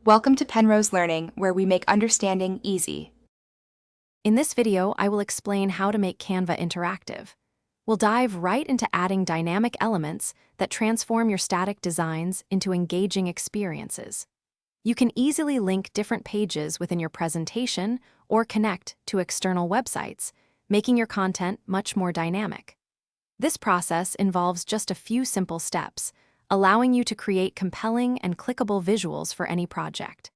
Welcome to Penrose Learning, where we make understanding easy. In this video, I will explain how to make Canva interactive. We'll dive right into adding dynamic elements that transform your static designs into engaging experiences. You can easily link different pages within your presentation or connect to external websites, making your content much more dynamic. This process involves just a few simple steps, allowing you to create compelling and clickable visuals for any project.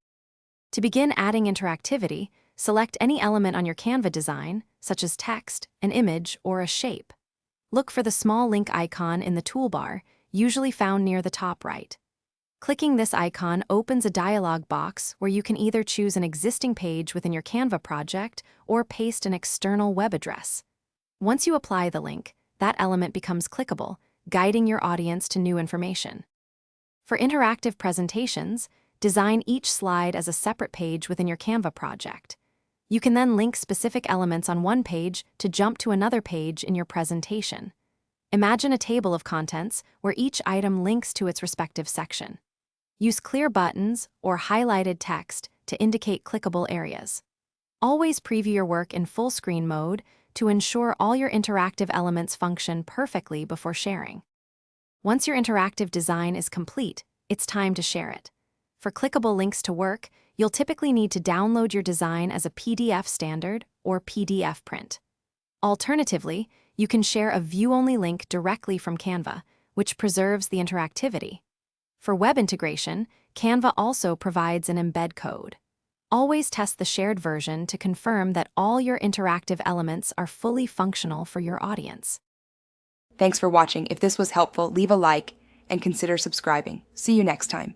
To begin adding interactivity, select any element on your Canva design, such as text, an image, or a shape. Look for the small link icon in the toolbar, usually found near the top right. Clicking this icon opens a dialog box where you can either choose an existing page within your Canva project or paste an external web address. Once you apply the link, that element becomes clickable, guiding your audience to new information. For interactive presentations, design each slide as a separate page within your Canva project. You can then link specific elements on one page to jump to another page in your presentation. Imagine a table of contents where each item links to its respective section. Use clear buttons or highlighted text to indicate clickable areas. Always preview your work in full screen mode to ensure all your interactive elements function perfectly before sharing. Once your interactive design is complete, it's time to share it. For clickable links to work, you'll typically need to download your design as a PDF standard or PDF print. Alternatively, you can share a view-only link directly from Canva, which preserves the interactivity. For web integration, Canva also provides an embed code. Always test the shared version to confirm that all your interactive elements are fully functional for your audience. Thanks for watching. If this was helpful, leave a like and consider subscribing. See you next time.